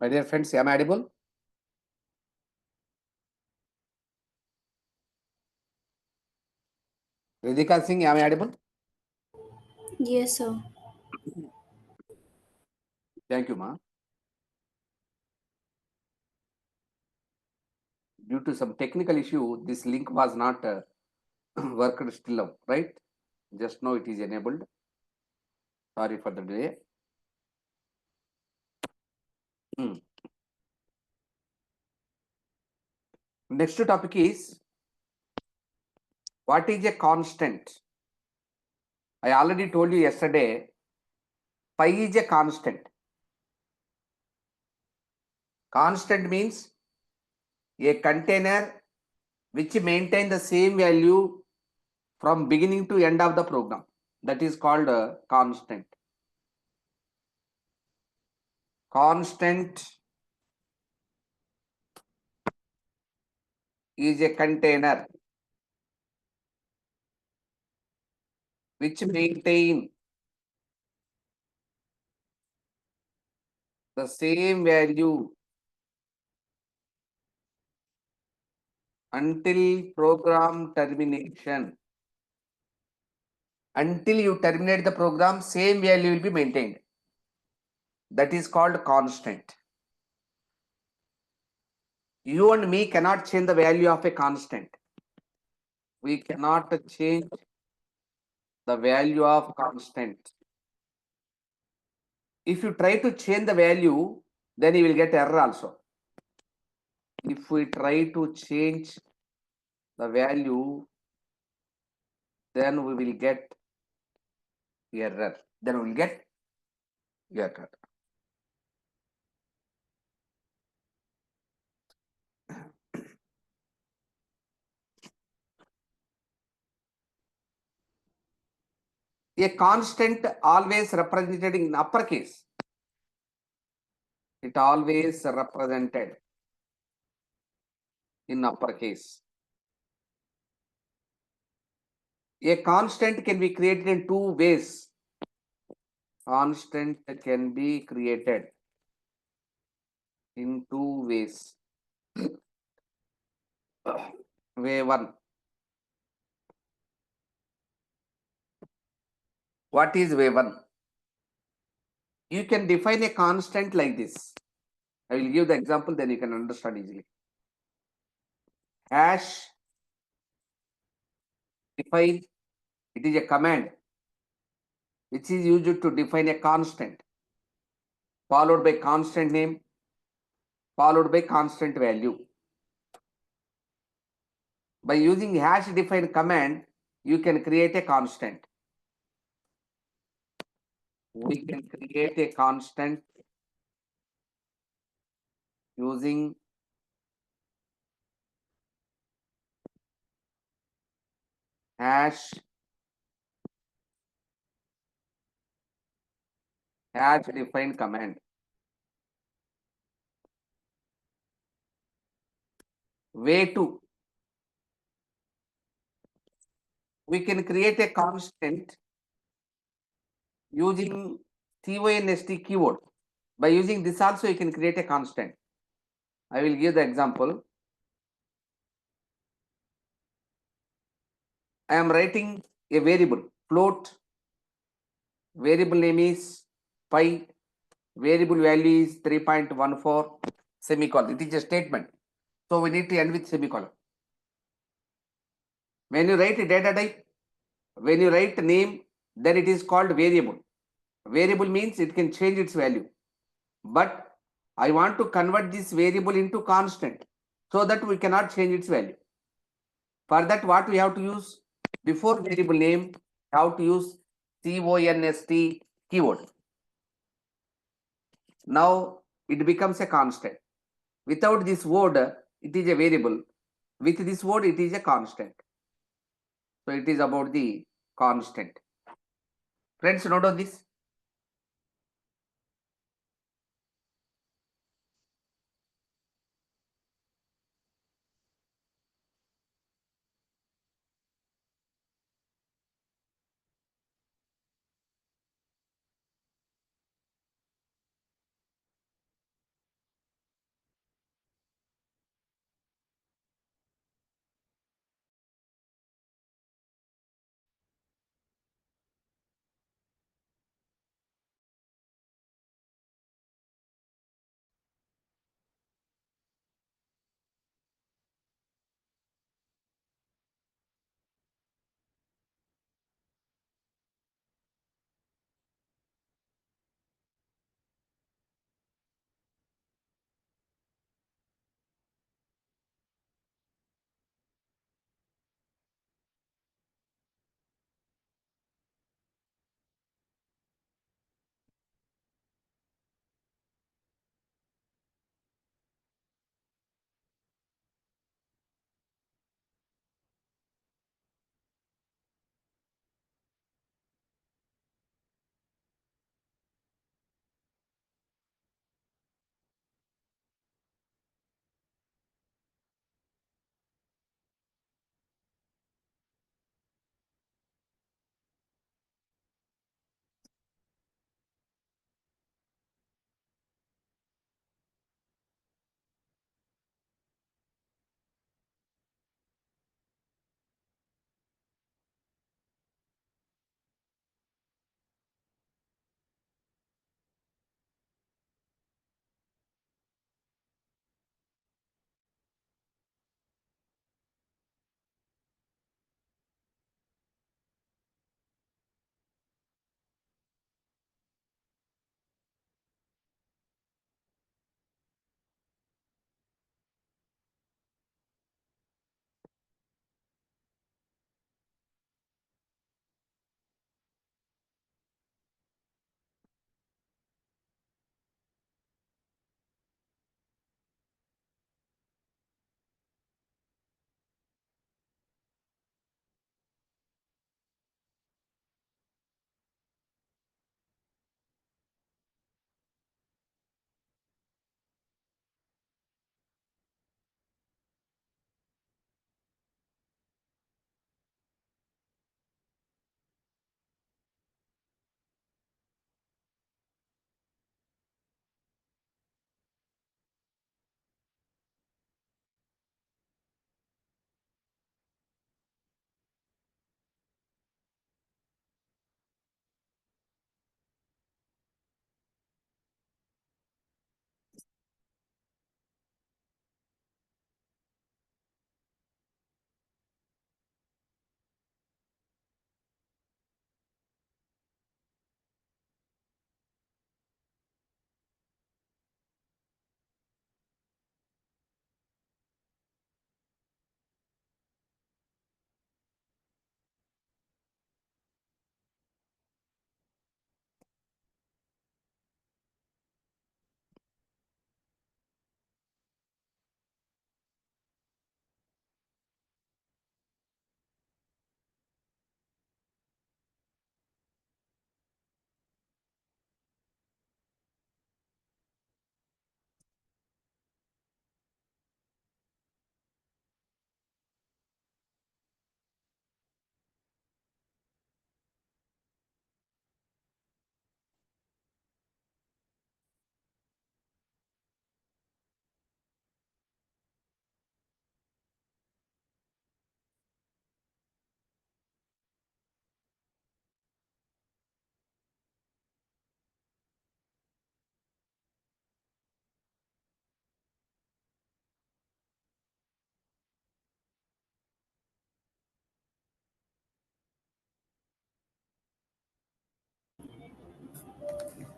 My dear friends, am I audible? Radhika Singh, am I audible? Yes, sir. Thank you, ma. Due to some technical issue, this link was not worked still up, right? Just now it is enabled. Sorry for the delay. Hmm. Next topic is, what is a constant? I already told you yesterday, pi is a constant. Constant means a container which maintain the same value from beginning to end of the program. That is called a constant. Constant is a container which maintain the same value until program termination. Until you terminate the program, same value will be maintained. That is called constant. You and me cannot change the value of a constant. We cannot change the value of constant. If you try to change the value, then you will get error also. If we try to change the value, then we will get error. Then we will get error. A constant always represented in uppercase. It always represented in uppercase. A constant can be created in two ways. Constant can be created in two ways. Way one. What is way one? You can define a constant like this. I will give the example, then you can understand easily. Hash define, it is a command which is used to define a constant, followed by constant name, followed by constant value. By using hash define command, you can create a constant. We can create a constant using hash define command. Way two, we can create a constant using const keyword. By using this also you can create a constant. I will give the example. I am writing a variable float. Variable name is pi. Variable value is 3.14 semicolon. It is a statement. So we need to end with semicolon. When you write a data type, when you write name, then it is called variable. Variable means it can change its value. But I want to convert this variable into constant so that we cannot change its value. For that, what we have to use? Before variable name, we have to use const keyword. Now it becomes a constant. Without this word, it is a variable. With this word, it is a constant. So it is about the constant. Friends, note on this.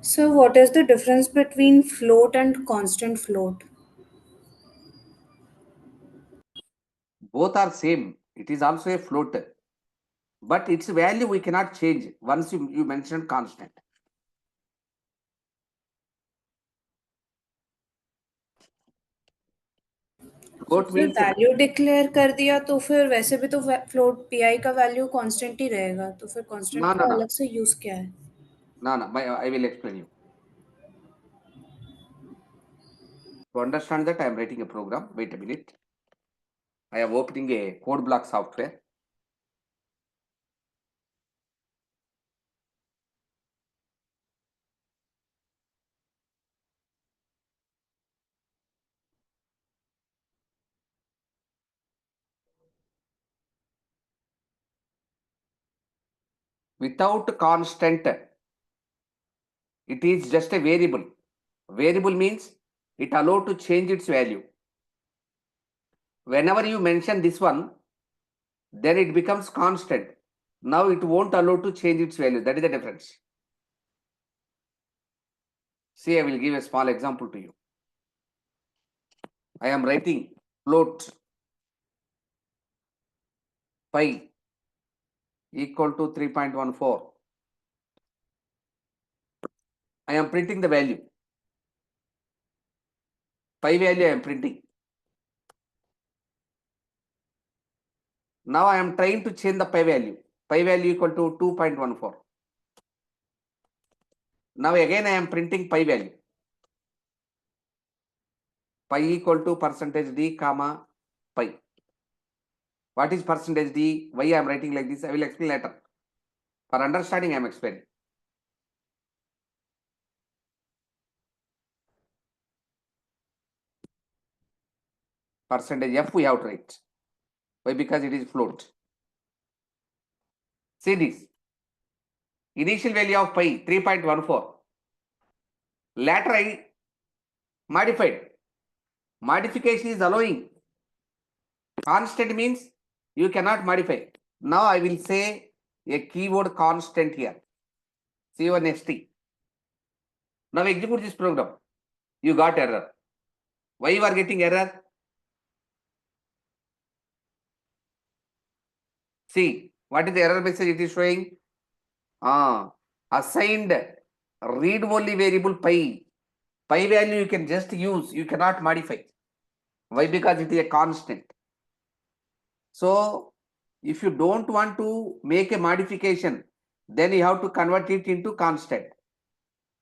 So what is the difference between float and constant float? Both are same. It is also a float, but its value we cannot change once you mentioned constant. तो Float फिर means value declare कर दिया तो फिर वैसे भी तो float pi का वैल्यू कांस्टेंट ही रहेगा, तो फिर कांस्टेंट no, no, का no, अलग से यूज क्या है? no, no. I will explain you. To understand that, I am writing a program. Wait a minute. I am opening a code block software. Without constant, it is just a variable. Variable means it allowed to change its value. Whenever you mention this one, then it becomes constant. Now it won't allow to change its value. That is the difference. See, I will give a small example to you. I am writing float pi equal to 3.14. I am printing the value. Pi value I am printing. Now I am trying to change the pi value. Pi value equal to 2.14. Now again I am printing pi value. Pi equal to percentage d comma pi. What is percentage d? Why I am writing like this? I will explain later. For understanding, I am explaining. Percentage f we have to write. Why? Because it is float. See this. Initial value of pi 3.14. Later I modified. Modification is allowing. Constant means you cannot modify. Now I will say a keyword constant here. C1st. Now execute this program. You got error. Why you are getting error? See, what is the error message it is showing? Assigned read only variable pi. Pi value you can just use, you cannot modify. Why? Because it is a constant. So if you don't want to make a modification, then you have to convert it into constant.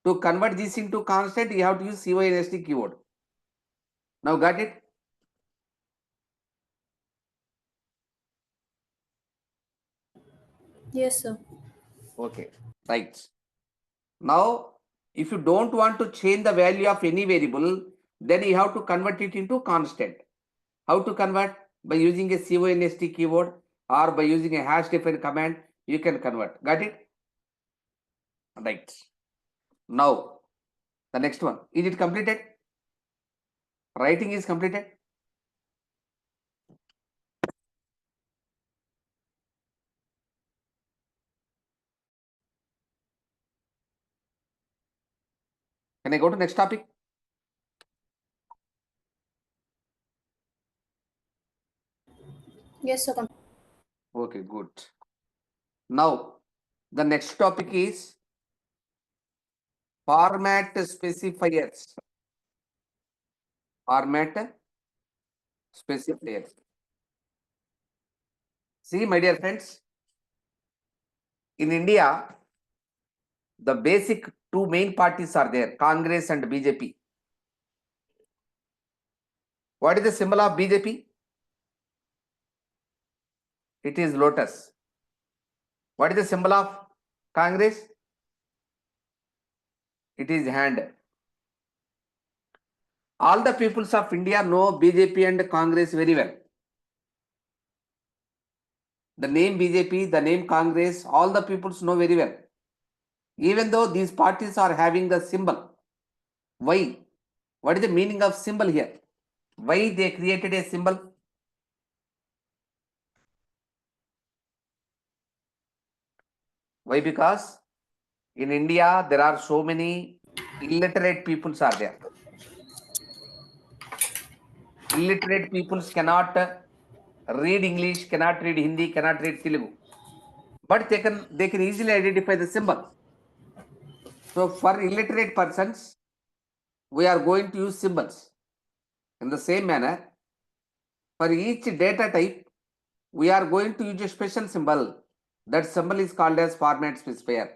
To convert this into constant, you have to use CONST keyword. Now got it? Yes, sir. Okay, right. Now, if you don't want to change the value of any variable, then you have to convert it into constant. How to convert? By using a CONST keyword or by using a hash different command, you can convert. Got it? Right. Now, the next one. Is it completed? Writing is completed. Can I go to next topic? Yes, sir. Okay, good. Now, the next topic is format specifiers. Format specifiers. See, my dear friends, in India, the basic two main parties are there, Congress and BJP. What is the symbol of BJP? It is lotus. What is the symbol of Congress? It is hand. All the peoples of India know BJP and Congress very well. The name BJP, the name Congress, all the peoples know very well. Even though these parties are having the symbol. Why? What is the meaning of symbol here? Why they created a symbol? Why? Because in India there are so many illiterate peoples are there. Illiterate peoples cannot read English, cannot read Hindi, cannot read Telugu, but they can easily identify the symbol. So for illiterate persons, we are going to use symbols. In the same manner, for each data type, we are going to use a special symbol. That symbol is called as format specifier.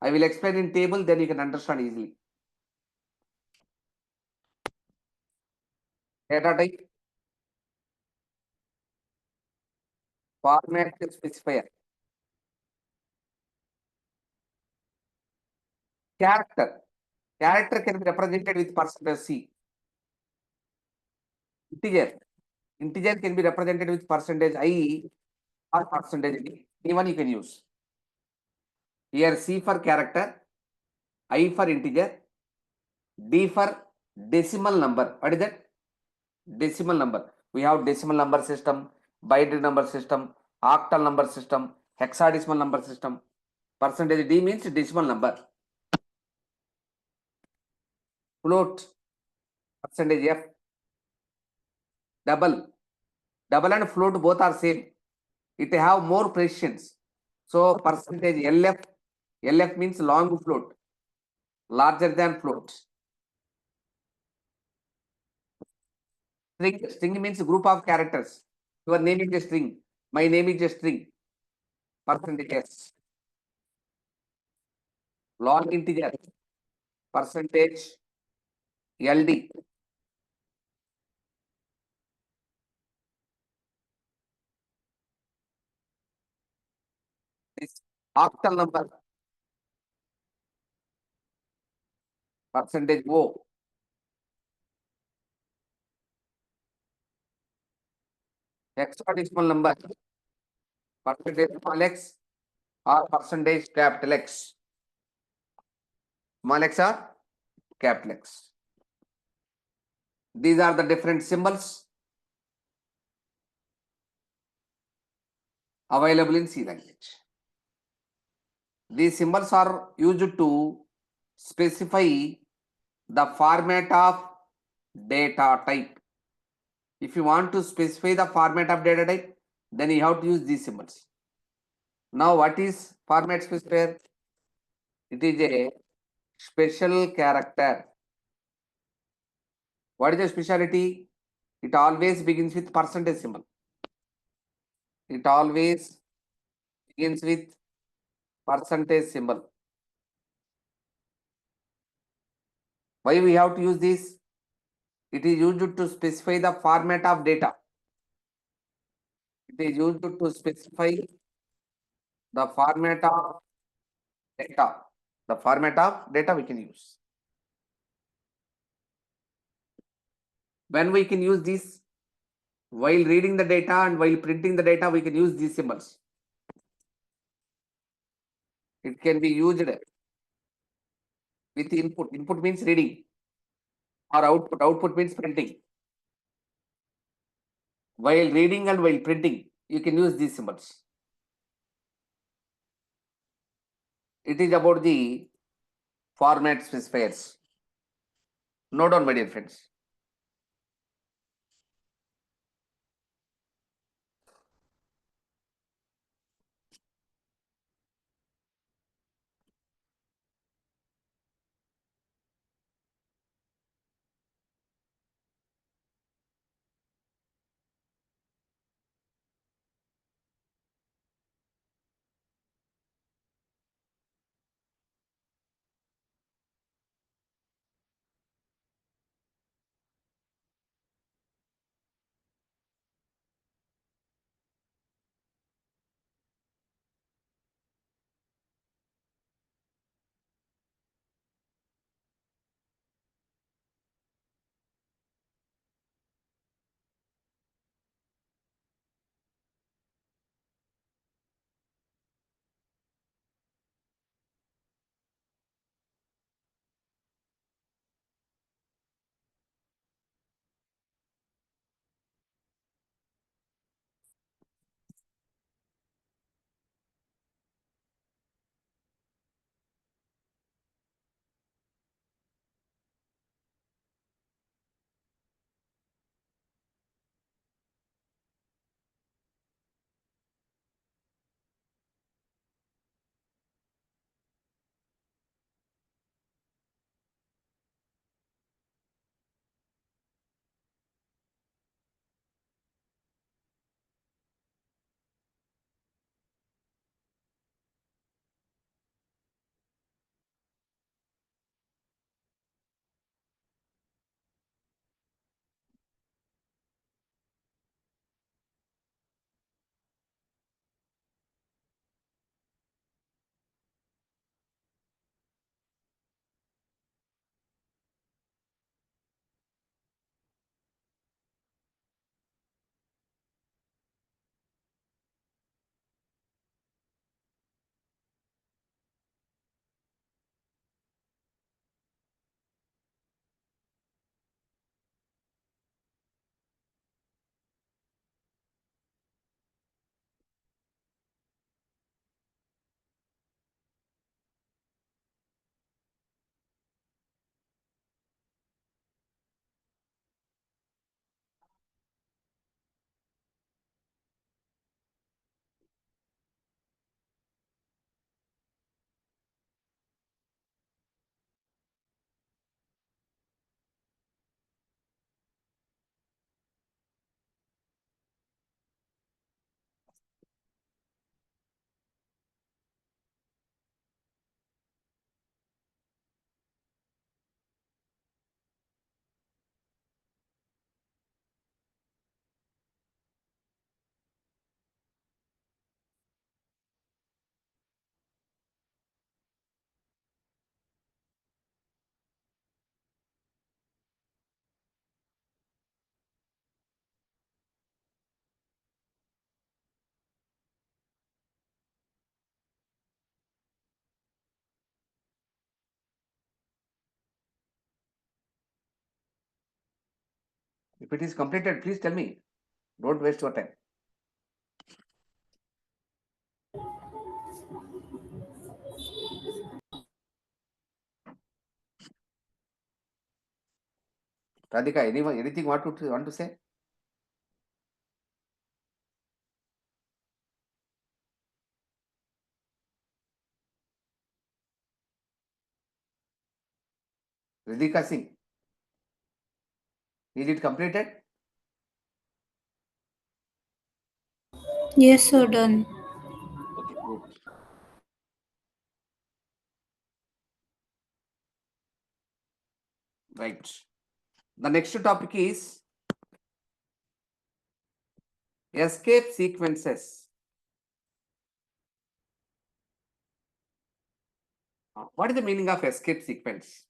I will explain in table, then you can understand easily. Data type, format specifier. Character. Character can be represented with percentage C. Integer. Integer can be represented with percentage I or percentage D. Anyone you can use. Here C for character, I for integer, D for decimal number. What is that? Decimal number. We have decimal number system, binary number system, octal number system, hexadecimal number system. Percentage D means decimal number. Float, percentage F. Double and float both are same. It have more precisions. So percentage LF means long float, larger than float. String means group of characters. Your name is a string. My name is a string. Percentage S. Long integer. Percentage LD. This octal number. Percentage O. Hexadecimal number. Percentage small x or percentage capital X. Small x or capital X. These are the different symbols available in C language. These symbols are used to specify the format of data type. If you want to specify the format of data type, then you have to use these symbols. Now, what is format specifier? It is a special character. What is the speciality? It always begins with percentage symbol. It always begins with percentage symbol. Why we have to use this? It is used to specify the format of data. It is used to specify the format of data. The format of data we can use. When we can use this, while reading the data and while printing the data, we can use these symbols. It can be used with input. Input means reading, or output. Output means printing. While reading and while printing, you can use these symbols. It is about the format specifiers. Note down, my dear friends. If it is completed, please tell me. Don't waste your time. Radhika, anything want to say? Radhika Singh, is it completed? Yes, sir, done. Okay, good. Right. The next topic is escape sequences. What is the meaning of escape sequence?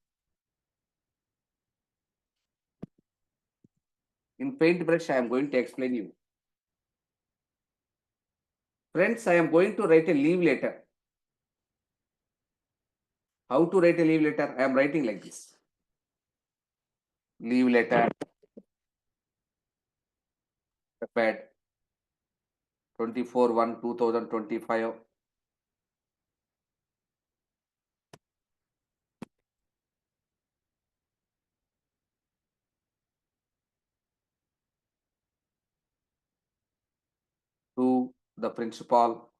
In paintbrush, I am going to explain you. Friends, I am going to write a leave letter. How to write a leave letter? I am writing like this. Leave letter, prepared 24/1/2025. To the principal,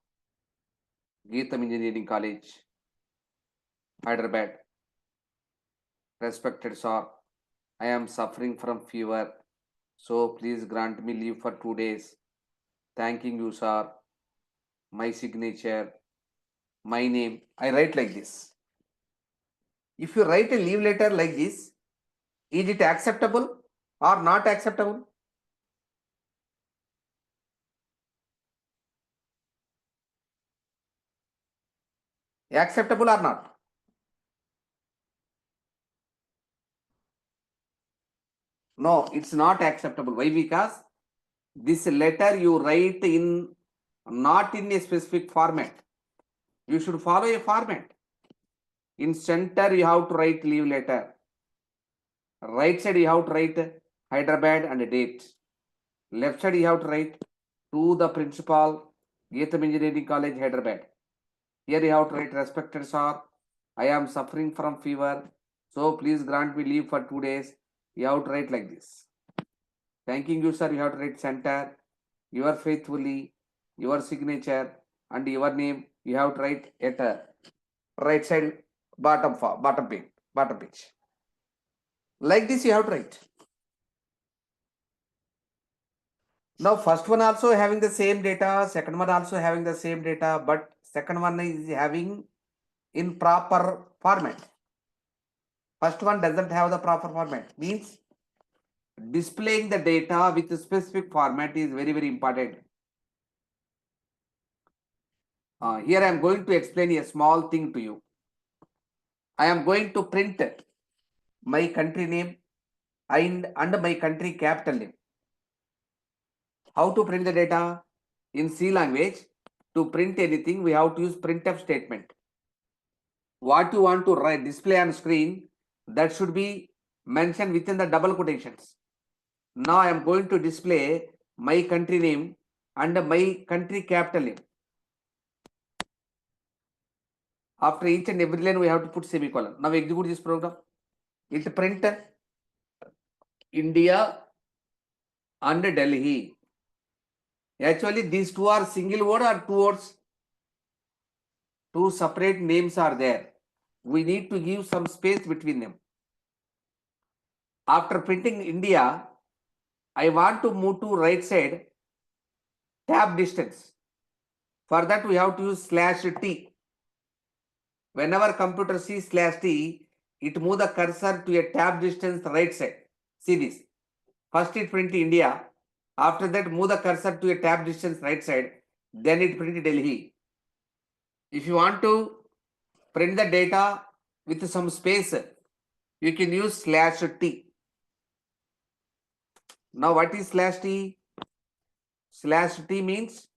Geetam Engineering College, Hyderabad. Respected sir, I am suffering from fever, so please grant me leave for 2 days. Thanking you, sir. My signature, my name. I write like this. If you write a leave letter like this, is it acceptable or not acceptable? Acceptable or not? No, it's not acceptable. Why? Because this letter you write in not in a specific format. You should follow a format. In center, you have to write leave letter. Right side, you have to write Hyderabad and date. Left side, you have to write to the principal, Geetam Engineering College, Hyderabad. Here you have to write, respected sir, I am suffering from fever, so please grant me leave for 2 days. You have to write like this. Thanking you, sir. You have to write center, your faithfully, your signature, and your name. You have to write at right side bottom page. Like this, you have to write. Now, first one also having the same data, second one also having the same data, but second one is having in proper format. First one doesn't have the proper format. Means displaying the data with a specific format is very, very important. Here I am going to explain a small thing to you. I am going to print my country name and my country capital name. How to print the data? In C language, to print anything, we have to use printf statement. What you want to write, display on screen, that should be mentioned within the double quotations. Now I am going to display my country name and my country capital name. After each and every line, we have to put semicolon. Now execute this program. It print India and Delhi. Actually, these two are single word or two words. Two separate names are there. We need to give some space between them. After printing India, I want to move to right side tab distance. For that, we have to use /t. Whenever computer sees /t, it move the cursor to a tab distance right side. See this. First it print India. After that, move the cursor to a tab distance right side. Then it print Delhi. If you want to print the data with some space, you can use /t. Now what is /t? /t means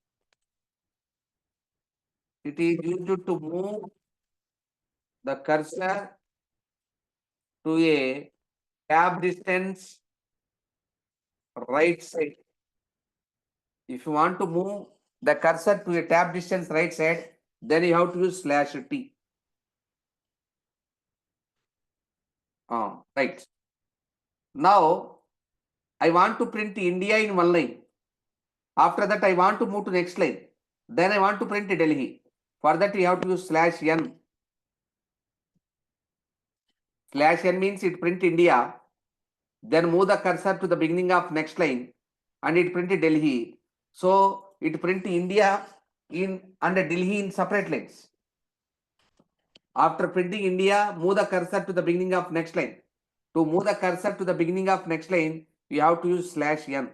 it is used to move the cursor to a tab distance right side. If you want to move the cursor to a tab distance right side, then you have to use /t. Right. Now I want to print India in one line. After that, I want to move to next line. Then I want to print Delhi. For that, you have to use /n. /n means it print India. Then move the cursor to the beginning of next line, and it print Delhi. So it print India in and Delhi in separate lines. After printing India, move the cursor to the beginning of next line. To move the cursor to the beginning of next line, you have to use /n.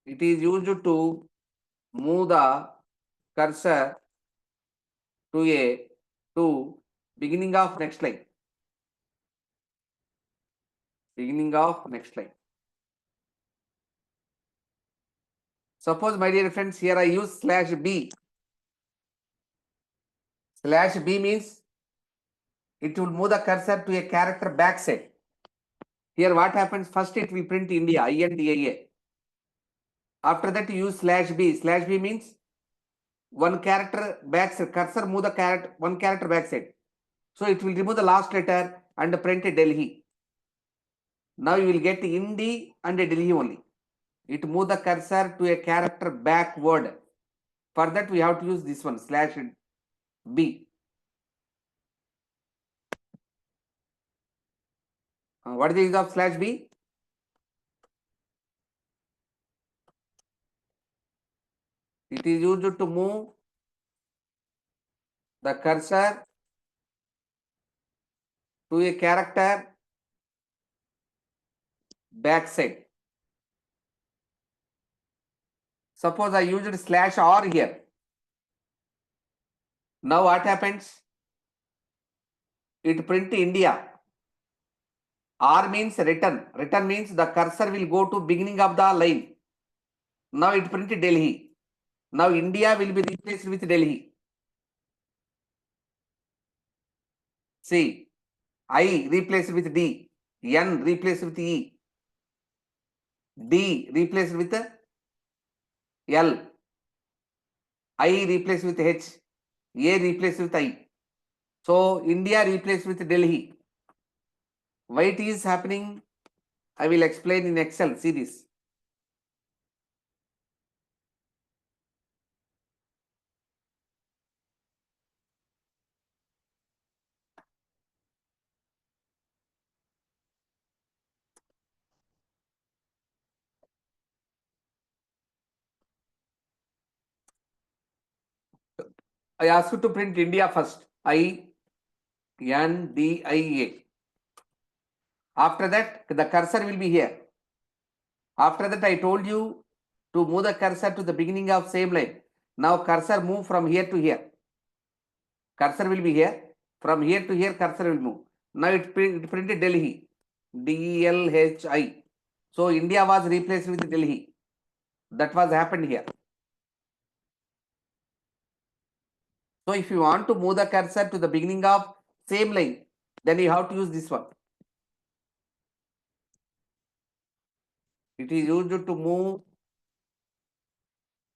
It is used to move the cursor to beginning of next line. Beginning of next line. Suppose, my dear friends, here I use /b. /b means it will move the cursor to a character backside. Here what happens? First it will print India, INDIA. After that you use /b. /b means one character backside. Cursor move the character one character backside. So it will remove the last letter and print Delhi. Now you will get Indi and Delhi only. It move the cursor to a character backward. For that we have to use this one /b. What is the use of /b? It is used to move the cursor to a character backside. Suppose I used /r here. Now what happens? It print India. R means return. Return means the cursor will go to beginning of the line. Now it print Delhi. Now India will be replaced with Delhi. See, I replaced with D. N replaced with E. D replaced with L. I replaced with H. A replaced with I. So India replaced with Delhi. Why it is happening? I will explain in Excel. See this. I ask you to print India first. INDIA. After that, the cursor will be here. After that, I told you to move the cursor to the beginning of same line. Now cursor move from here to here. Cursor will be here. From here to here, cursor will move. Now it printed Delhi. DLHI. So India was replaced with Delhi. That was happened here. So if you want to move the cursor to the beginning of same line, then you have to use this one. It is used to move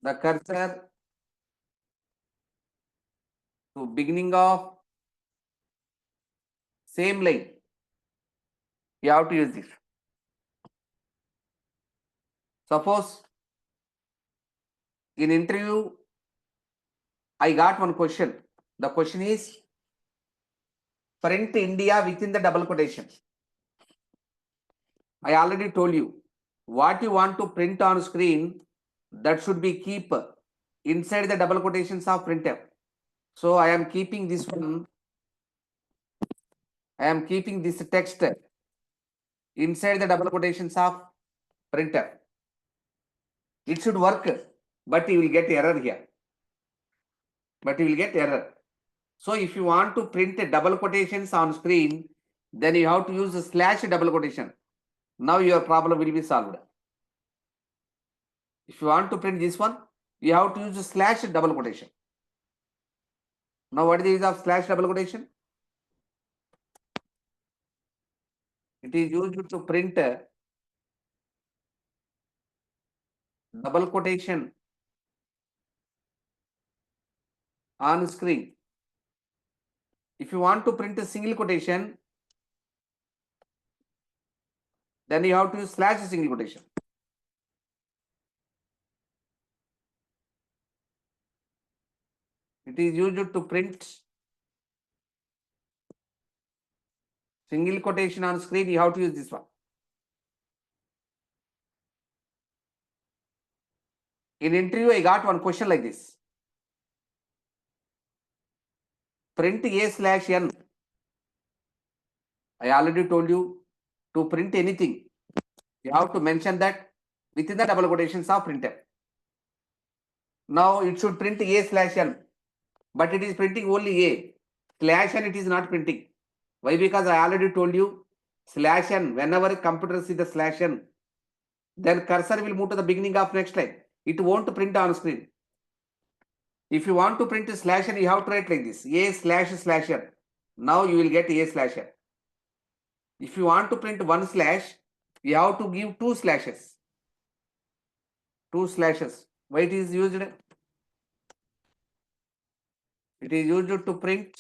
the cursor to beginning of same line. You have to use this. Suppose in interview, I got one question. The question is print India within the double quotation. I already told you what you want to print on screen, that should be keep inside the double quotations of printf. So I am keeping this one. I am keeping this text inside the double quotations of printf. It should work, but you will get error here. So if you want to print double quotations on screen, then you have to use a / double quotation. Now your problem will be solved. If you want to print this one, you have to use a / double quotation. Now what is the use of / double quotation? It is used to print double quotation on screen. If you want to print a single quotation, then you have to use slash single quotation. It is used to print single quotation on screen. You have to use this one. In interview, I got one question like this. Print A/N. I already told you to print anything. You have to mention that within the double quotations of printer. Now it should print A/N, but it is printing only A. /N it is not printing. Why? Because I already told you /N. Whenever computer see the /N, then cursor will move to the beginning of next line. It won't print on screen. If you want to print /N, you have to write like this: A//N. Now you will get A/N. If you want to print one slash, you have to give two slashes. Two slashes. Why it is used? It is used to print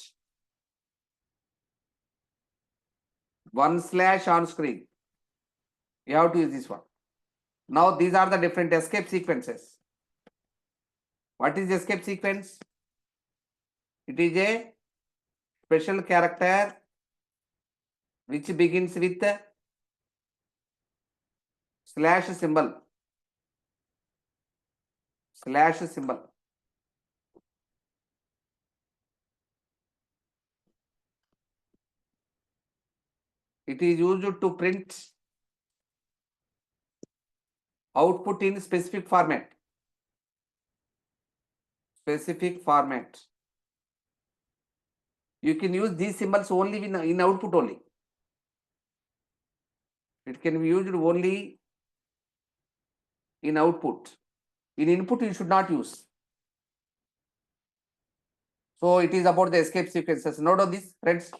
one slash on screen. You have to use this one. Now these are the different escape sequences. What is escape sequence? It is a special character which begins with slash symbol. Slash symbol. It is used to print output in specific format. Specific format. You can use these symbols only in output only. It can be used only in output. In input, you should not use. So it is about the escape sequences. Note on this, friends.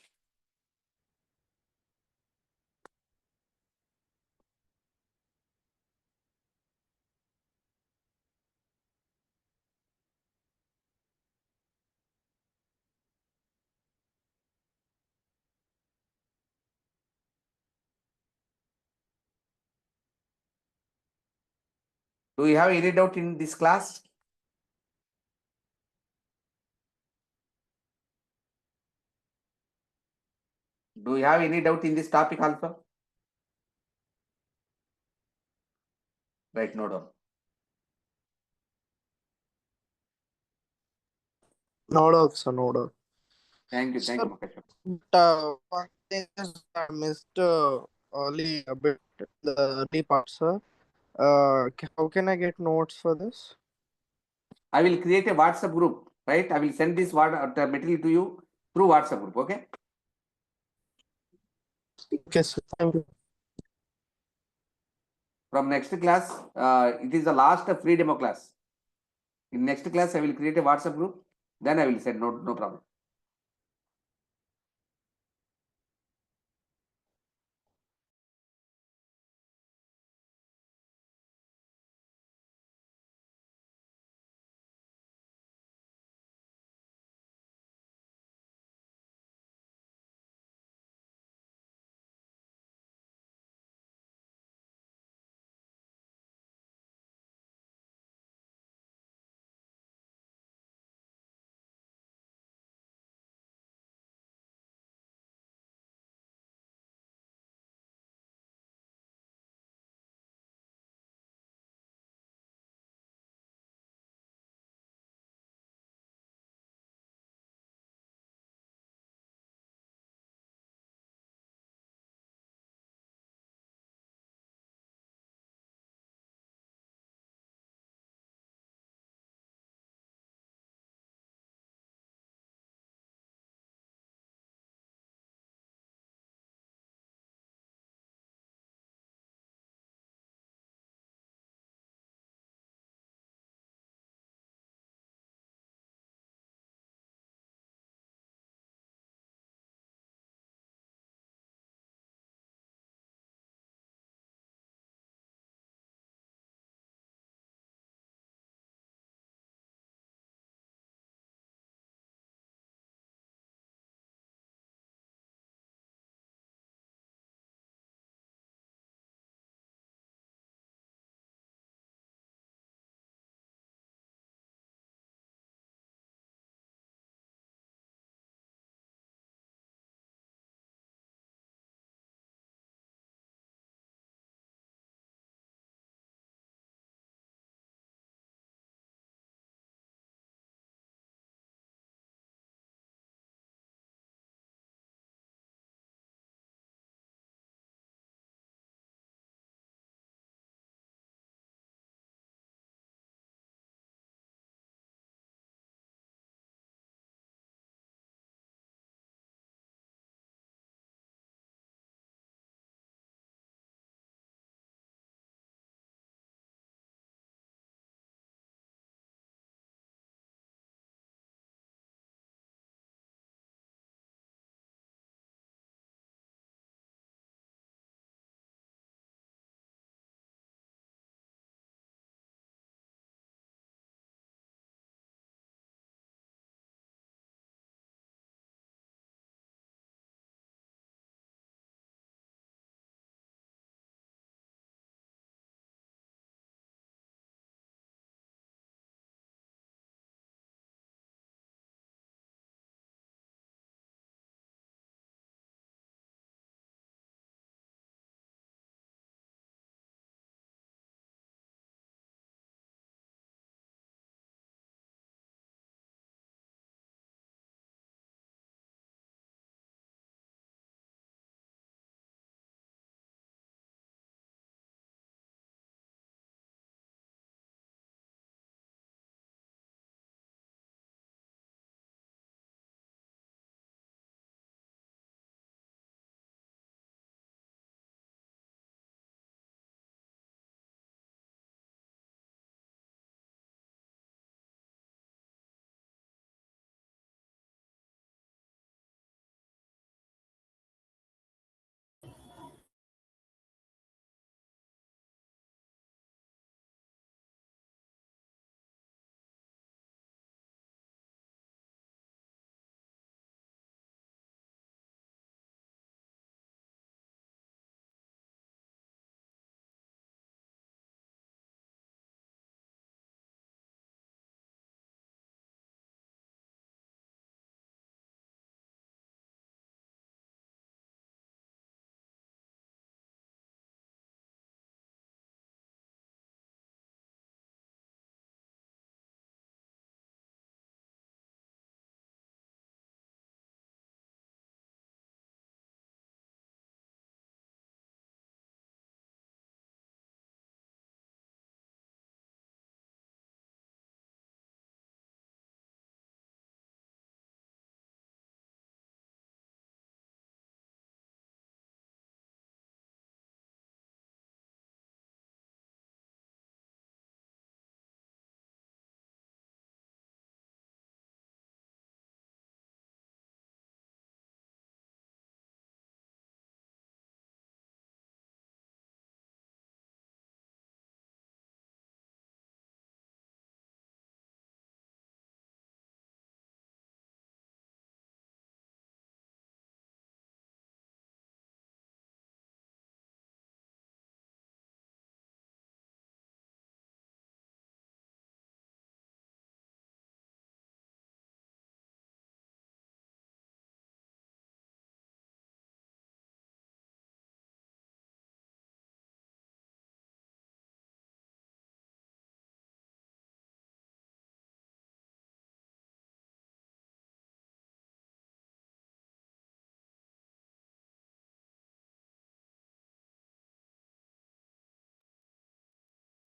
Do you have any doubt in this class? Do you have any doubt in this topic also? Right, no doubt. No doubt, sir, no doubt. Thank you, Sir, Mukesh. one thing is I missed early a bit the early part, sir. How can I get notes for this? I will create a WhatsApp group, right? I will send this material to you through WhatsApp group, okay? Okay, sir. Thank you. From next class, it is the last free demo class. In next class, I will create a WhatsApp group. Then I will send, no problem.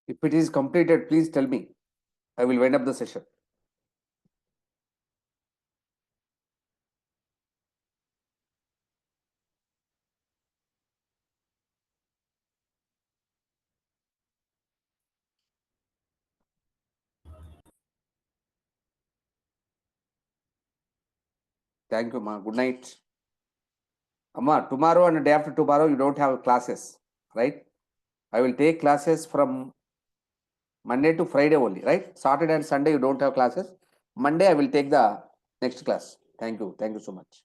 If it is completed, please tell me. I will wind up the session. Thank you, ma. Good night. Amma, tomorrow and the day after tomorrow, you don't have classes, right? I will take classes from Monday to Friday only, right? Saturday and Sunday, you don't have classes. Monday, I will take the next class. Thank you. Thank you so much.